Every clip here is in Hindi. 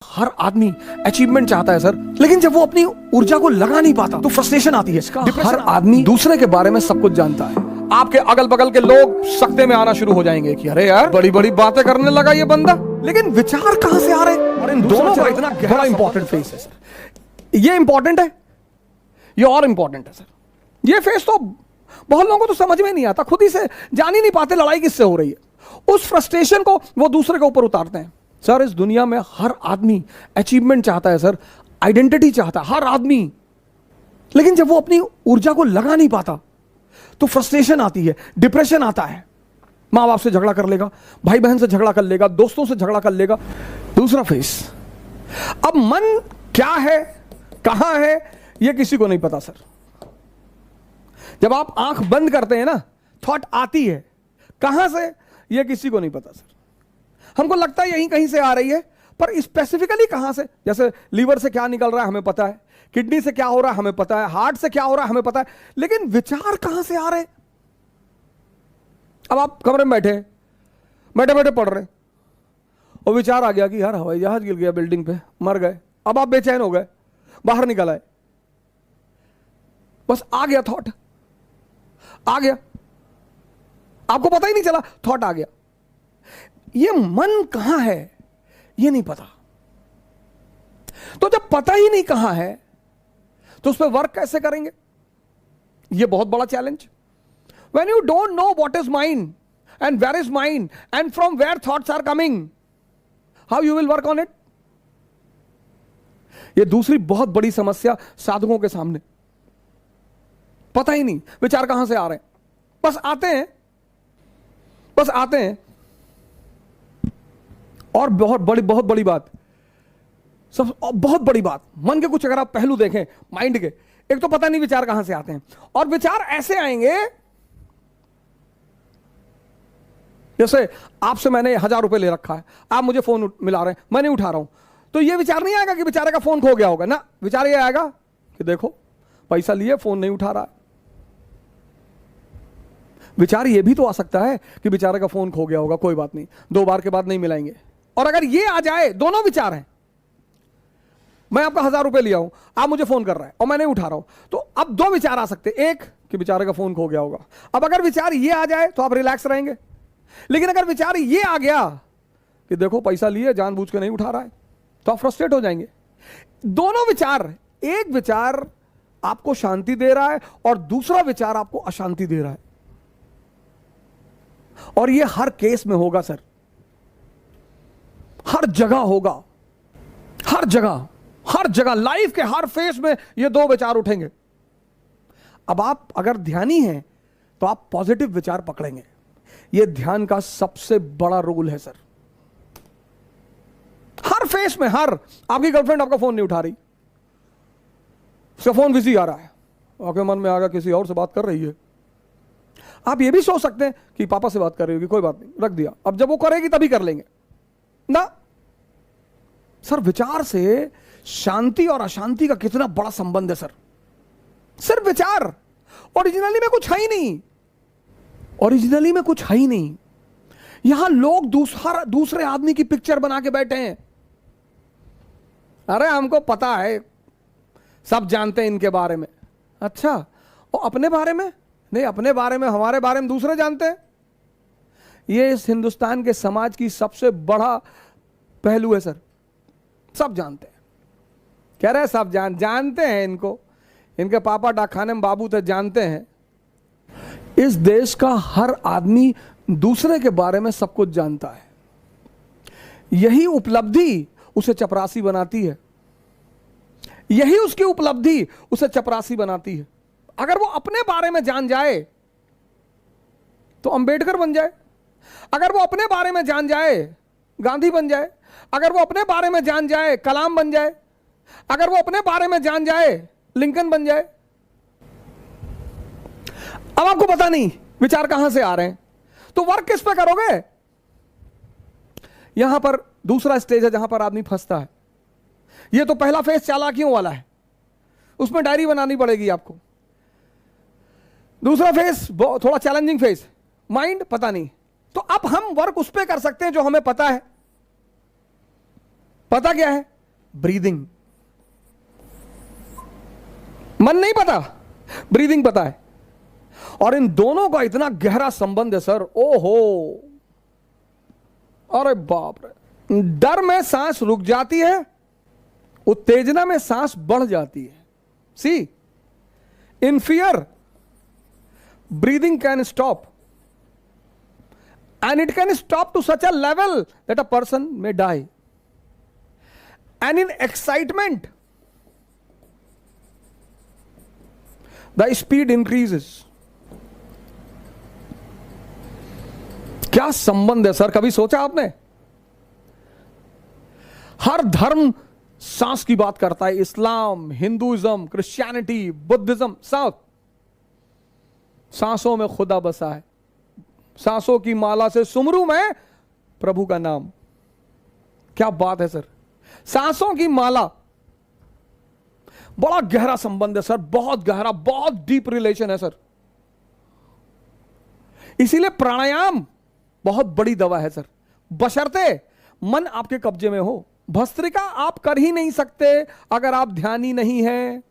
हर आदमी अचीवमेंट चाहता है सर, लेकिन जब वो अपनी ऊर्जा को लगा नहीं पाता तो फ्रस्ट्रेशन आती है। हर आदमी दूसरे के बारे में सब कुछ जानता है। आपके अगल बगल के लोग सकते में आना शुरू हो जाएंगे कि अरे यार बड़ी बड़ी बातें करने लगा ये बंदा, लेकिन विचार कहां से आ रहे हैं? और इन दोनों का इतना गहरा इंपॉर्टेंट फेस है सर। ये इंपॉर्टेंट है, ये और इंपॉर्टेंट है सर। ये फेस तो बहुत लोगों को तो समझ में नहीं आता, खुद ही से जान ही नहीं पाते लड़ाई किससे हो रही है। उस फ्रस्ट्रेशन को वो दूसरे के ऊपर उतारते हैं। सर इस दुनिया में हर आदमी अचीवमेंट चाहता है सर, आइडेंटिटी चाहता है हर आदमी, लेकिन जब वो अपनी ऊर्जा को लगा नहीं पाता तो फ्रस्ट्रेशन आती है, डिप्रेशन आता है। मां बाप से झगड़ा कर लेगा, भाई बहन से झगड़ा कर लेगा, दोस्तों से झगड़ा कर लेगा। दूसरा फेस, अब मन क्या है कहां है ये किसी को नहीं पता सर। जब आप आंख बंद करते हैं ना, थॉट आती है, कहां से ये किसी को नहीं पता सर। हमको लगता है यहीं कहीं से आ रही है, पर स्पेसिफिकली कहां से, जैसे लीवर से क्या निकल रहा है हमें पता है, किडनी से क्या हो रहा है हमें पता है, हार्ट से क्या हो रहा है हमें पता है, लेकिन विचार कहां से आ रहे हैं? अब आप कमरे में बैठे बैठे पढ़ रहे और विचार आ गया कि यार हवाई जहाज गिर गया बिल्डिंग पे, मर गए। अब आप बेचैन हो गए, बाहर निकल आए, बस आ गया थॉट, आ गया, आपको पता ही नहीं चला, थॉट आ गया। ये मन कहां है ये नहीं पता। तो जब पता ही नहीं कहां है तो उस पर वर्क कैसे करेंगे? ये बहुत बड़ा challenge. When you don't know what is mind and where is mind and from where thoughts are coming, how you will work on it? ये दूसरी बहुत बड़ी समस्या साधकों के सामने। पता ही नहीं विचार कहां से आ रहे हैं, बस आते हैं, बस आते हैं। और बहुत बड़ी बात, सब बहुत बड़ी बात, मन के कुछ अगर आप पहलू देखें माइंड के, एक तो पता नहीं विचार कहां से आते हैं, और विचार ऐसे आएंगे जैसे आपसे मैंने 1000 रुपए ले रखा है, आप मुझे फोन मिला रहे हैं, मैं नहीं उठा रहा हूं, तो ये विचार नहीं आएगा कि बेचारे का फोन खो गया होगा ना। विचार ये आएगा कि देखो पैसा लिए फोन नहीं उठा रहा है। विचार ये भी तो आ सकता है कि बेचारे का फोन खो गया होगा, कोई बात नहीं, 2 बार के बाद नहीं मिलाएंगे। और अगर ये आ जाए, दोनों विचार हैं, मैं आपका 1000 रुपए लिया हूं, आप मुझे फोन कर रहा है और मैं नहीं उठा रहा हूं, तो अब 2 विचार आ सकते हैं। एक कि बेचारे का फोन खो गया होगा। अब अगर विचार ये आ जाए तो आप रिलैक्स रहेंगे, लेकिन अगर विचार ये आ गया कि देखो पैसा लिए जानबूझ के नहीं उठा रहा है, तो आप फ्रस्ट्रेट हो जाएंगे। दोनों विचार, एक विचार आपको शांति दे रहा है और दूसरा विचार आपको अशांति दे रहा है। और ये हर केस में होगा सर, हर जगह होगा, हर जगह लाइफ के हर फेस में ये 2 विचार उठेंगे। अब आप अगर ध्यानी हैं तो आप पॉजिटिव विचार पकड़ेंगे। ये ध्यान का सबसे बड़ा रोल है सर। हर फेस में, हर, आपकी गर्लफ्रेंड आपका फोन नहीं उठा रही, उसका फोन बिजी आ रहा है, आपके मन में आगा किसी और से बात कर रही है। आप ये भी सोच सकते हैं कि पापा से बात कर रही होगी, कोई बात नहीं, रख दिया, अब जब वो करेगी तभी कर लेंगे ना। सर विचार से शांति और अशांति का कितना बड़ा संबंध है सर। सिर्फ विचार, ओरिजिनली में कुछ है ही नहीं, ओरिजिनली में कुछ है ही नहीं। यहां लोग दूसरे आदमी की पिक्चर बना के बैठे हैं। अरे हमको पता है, सब जानते हैं इनके बारे में। अच्छा, और अपने बारे में नहीं, अपने बारे में, हमारे बारे में दूसरे जानते हैं। ये इस हिंदुस्तान के समाज की सबसे बड़ा पहलू है सर। सब जानते हैं, कह रहे हैं सब जानते हैं इनको, इनके पापा डाकखाने में बाबू थे, जानते हैं। इस देश का हर आदमी दूसरे के बारे में सब कुछ जानता है। यही उपलब्धि उसे चपरासी बनाती है, यही उसकी उपलब्धि उसे चपरासी बनाती है। अगर वो अपने बारे में जान जाए तो अंबेडकर बन जाए, अगर वो अपने बारे में जान जाए गांधी बन जाए, अगर वो अपने बारे में जान जाए कलाम बन जाए, अगर वो अपने बारे में जान जाए लिंकन बन जाए। अब आपको पता नहीं विचार कहां से आ रहे हैं, तो वर्क किस पे करोगे? यहां पर दूसरा स्टेज है जहां पर आदमी फंसता है। यह तो पहला फेज चालाकियों वाला है, उसमें डायरी बनानी पड़ेगी आपको। दूसरा फेज थोड़ा चैलेंजिंग फेज, माइंड पता नहीं, तो अब हम वर्क उस पर कर सकते हैं जो हमें पता है। पता क्या है? ब्रीदिंग। मन नहीं पता, ब्रीदिंग पता है। और इन दोनों का इतना गहरा संबंध है सर, ओहो, अरे बाप रे। डर में सांस रुक जाती है, उत्तेजना में सांस बढ़ जाती है। See, in fear breathing can stop, and it can stop to such a level that a person may die. And in excitement the speed increases. क्या संबंध है सर, कभी सोचा आपने? हर धर्म सांस की बात करता है, इस्लाम, हिंदुइज्म, क्रिश्चियनिटी, बुद्धिज्म, सब सांसों में खुदा बसा है। सांसों की माला से सुमरू मैं प्रभु का नाम। क्या बात है सर, सांसों की माला, बड़ा गहरा संबंध है सर, बहुत गहरा, बहुत डीप रिलेशन है सर। इसीलिए प्राणायाम बहुत बड़ी दवा है सर, बशर्ते मन आपके कब्जे में हो। भस्त्रिका आप कर ही नहीं सकते अगर आप ध्यानी नहीं है।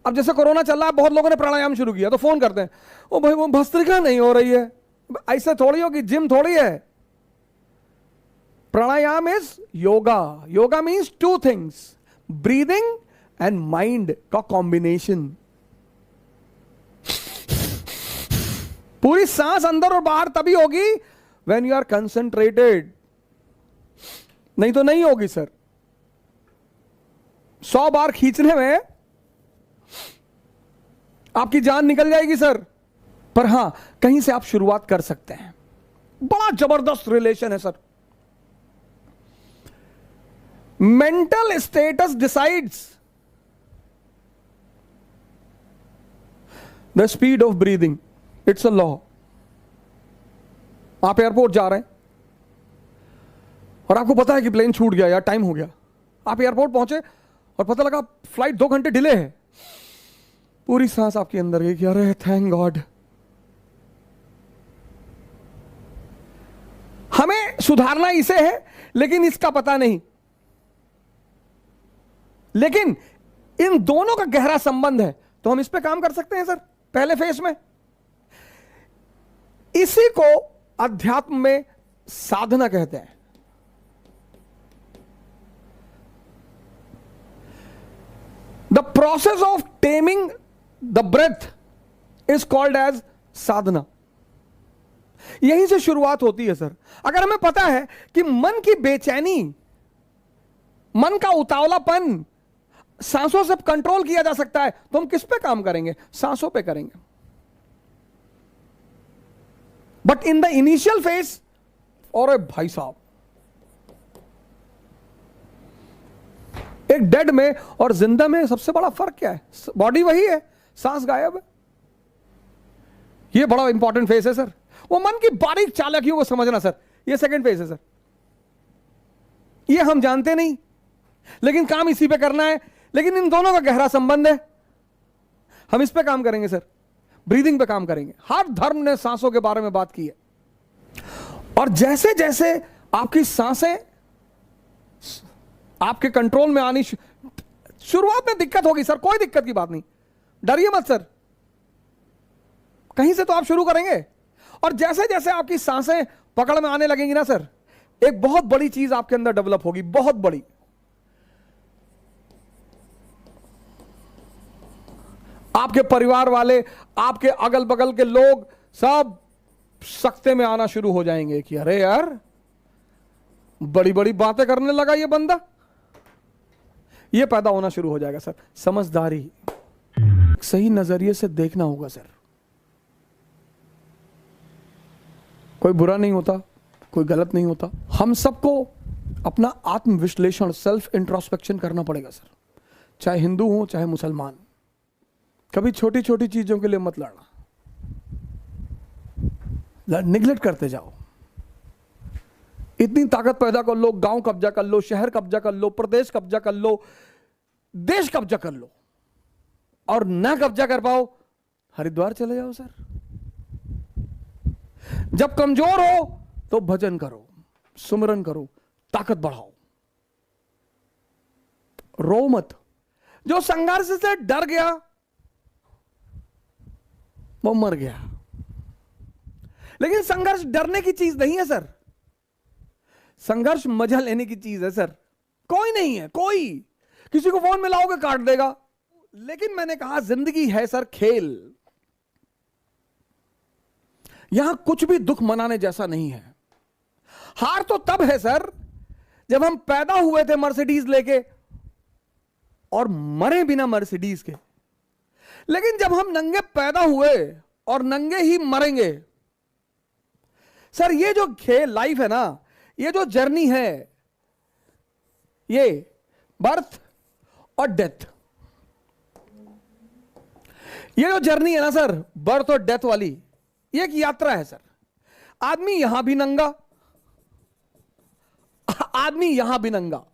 अब जैसे कोरोना चल रहा है, बहुत लोगों ने प्राणायाम शुरू किया तो फोन करते हैं, ओ भाई वो भस्त्रिका नहीं हो रही है। ऐसे थोड़ी हो कि जिम थोड़ी है। Pranayama is yoga. Yoga means two things, breathing and mind का कॉम्बिनेशन। पूरी सांस अंदर और बाहर तभी होगी व्हेन यू आर कंसंट्रेटेड, नहीं तो नहीं होगी सर। 100 बार खींचने में आपकी जान निकल जाएगी सर। पर हां, कहीं से आप शुरुआत कर सकते हैं। बड़ा जबरदस्त रिलेशन है sir. Mental status decides the speed of breathing, it's a law. आप एयरपोर्ट जा रहे हैं और आपको पता है कि प्लेन छूट गया या टाइम हो गया। आप एयरपोर्ट पहुंचे और पता लगा फ्लाइट 2 घंटे डिले है। पूरी सांस आपके अंदर गई कि अरे थैंक गॉड। हमें सुधारना इसे है, लेकिन इसका पता नहीं। लेकिन इन दोनों का गहरा संबंध है, तो हम इस पे काम कर सकते हैं सर पहले फेज में। इसी को अध्यात्म में साधना कहते हैं। The process of taming the breath is called as sadhana. यहीं से शुरुआत होती है सर। अगर हमें पता है कि मन की बेचैनी, मन का उतावलापन सांसों से कंट्रोल किया जा सकता है, तो हम किस पे काम करेंगे? सांसों पे करेंगे। But in the initial phase, और भाई साहब, एक डेड में और जिंदा में सबसे बड़ा फर्क क्या है? बॉडी वही है, सांस गायब है। यह बड़ा इंपॉर्टेंट फेज है सर। वो मन की बारीक चालाकियों को समझना सर, ये सेकंड फेज है सर। ये हम जानते नहीं, लेकिन काम इसी पे करना है। लेकिन इन दोनों का गहरा संबंध है। हम इस पे काम करेंगे सर, ब्रीदिंग पे काम करेंगे। हर धर्म ने सांसों के बारे में बात की है। और जैसे जैसे आपकी सांसें आपके कंट्रोल में आनी, शुरुआत में दिक्कत होगी सर, कोई दिक्कत की बात नहीं, डरिए मत सर। कहीं से तो आप शुरू करेंगे, और जैसे जैसे आपकी सांसें पकड़ में आने लगेंगी ना सर, एक बहुत बड़ी चीज आपके अंदर डेवलप होगी, बहुत बड़ी। आपके परिवार वाले, आपके अगल बगल के लोग सब सख्ते में आना शुरू हो जाएंगे कि अरे यार, बड़ी बड़ी बातें करने लगा ये बंदा। ये पैदा होना शुरू हो जाएगा सर। समझदारी, सही नजरिए से देखना होगा सर। कोई बुरा नहीं होता, कोई गलत नहीं होता। हम सबको अपना आत्मविश्लेषण, सेल्फ इंट्रोस्पेक्शन करना पड़ेगा सर। चाहे हिंदू हो चाहे मुसलमान, कभी छोटी छोटी चीजों के लिए मत लड़ना, निगलेक्ट करते जाओ। इतनी ताकत पैदा कर लो, गांव कब्जा कर लो, शहर कब्जा कर लो, प्रदेश कब्जा कर लो, देश कब्जा कर लो, और ना कब्जा कर पाओ, हरिद्वार चले जाओ सर। जब कमजोर हो तो भजन करो, सुमिरन करो, ताकत बढ़ाओ। रो मत। जो संघर्ष से डर गया वो मर गया। लेकिन संघर्ष डरने की चीज नहीं है सर, संघर्ष मजा लेने की चीज है सर। कोई नहीं है, कोई किसी को फोन मिलाओगे काट देगा, लेकिन मैंने कहा जिंदगी है सर खेल। यहां कुछ भी दुख मनाने जैसा नहीं है। हार तो तब है सर जब हम पैदा हुए थे मर्सिडीज लेके और मरे बिना मर्सिडीज के, लेकिन जब हम नंगे पैदा हुए और नंगे ही मरेंगे। सर ये जो खेल लाइफ है ना, ये जो जर्नी है, ये बर्थ और डेथ, ये जो जर्नी है ना सर, बर्थ और डेथ वाली, ये एक यात्रा है सर। आदमी यहां भी नंगा, आदमी यहां भी नंगा।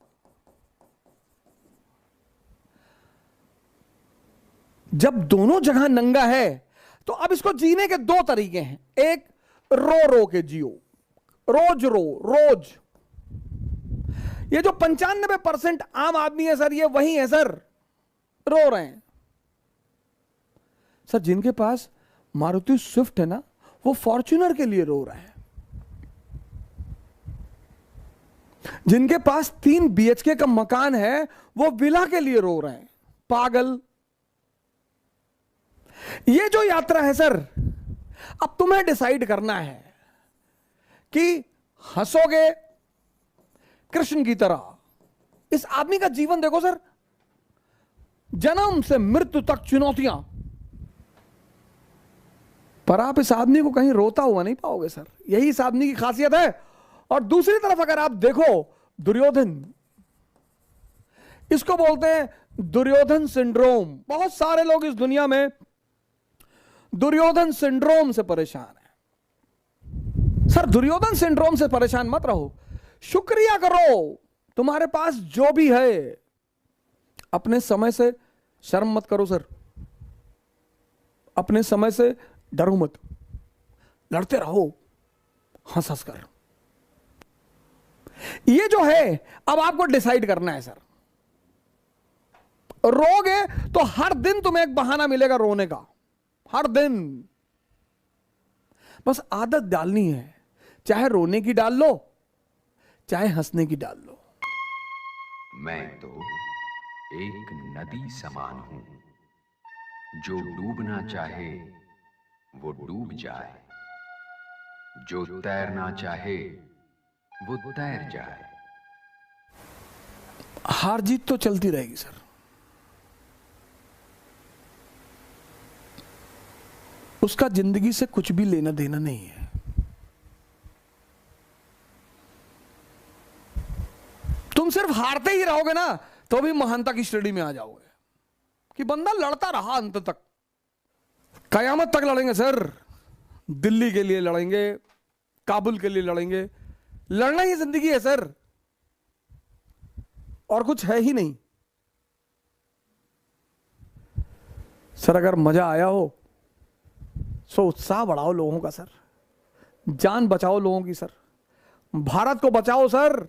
जब दोनों जगह नंगा है तो अब इसको जीने के दो तरीके हैं। एक, रो रो के जियो, रोज रो रोज। ये जो 95% आम आदमी है सर, ये वही है सर, रो रहे हैं सर। जिनके पास मारुति स्विफ्ट है ना, वो फॉर्च्यूनर के लिए रो रहे हैं। जिनके पास 3 BHK का मकान है, वो विला के लिए रो रहे हैं। पागल। ये जो यात्रा है सर, अब तुम्हें डिसाइड करना है कि हंसोगे कृष्ण की तरह। इस आदमी का जीवन देखो सर, जन्म से मृत्यु तक चुनौतियां, पर आप इस आदमी को कहीं रोता हुआ नहीं पाओगे सर। यही इस आदमी की खासियत है। और दूसरी तरफ अगर आप देखो दुर्योधन, इसको बोलते हैं दुर्योधन सिंड्रोम। बहुत सारे लोग इस दुनिया में दुर्योधन सिंड्रोम से परेशान हैं। सर दुर्योधन सिंड्रोम से परेशान मत रहो, शुक्रिया करो तुम्हारे पास जो भी है। अपने समय से शर्म मत करो सर, अपने समय से डरो मत, लड़ते रहो हंस हंस कर। ये जो है अब आपको डिसाइड करना है सर। रोगे तो हर दिन तुम्हें एक बहाना मिलेगा रोने का, हर दिन। बस आदत डालनी है, चाहे रोने की डाल लो, चाहे हंसने की डाल लो। मैं तो एक नदी समान हूं, जो डूबना चाहे वो डूब जाए, जो तैरना चाहे वो तैर जाए। हार जीत तो चलती रहेगी सर। उसका जिंदगी से कुछ भी लेना देना नहीं है। तुम सिर्फ हारते ही रहोगे ना, तो भी महानता की श्रेणी में आ जाओगे कि बंदा लड़ता रहा अंत तक। कयामत तक लड़ेंगे सर। दिल्ली के लिए लड़ेंगे, काबुल के लिए लड़ेंगे। लड़ना ही जिंदगी है सर, और कुछ है ही नहीं सर। अगर मजा आया हो सो उत्साह बढ़ाओ लोगों का सर, जान बचाओ लोगों की सर, भारत को बचाओ सर।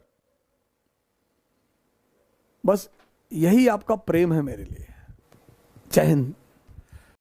बस यही आपका प्रेम है मेरे लिए। जय हिंद।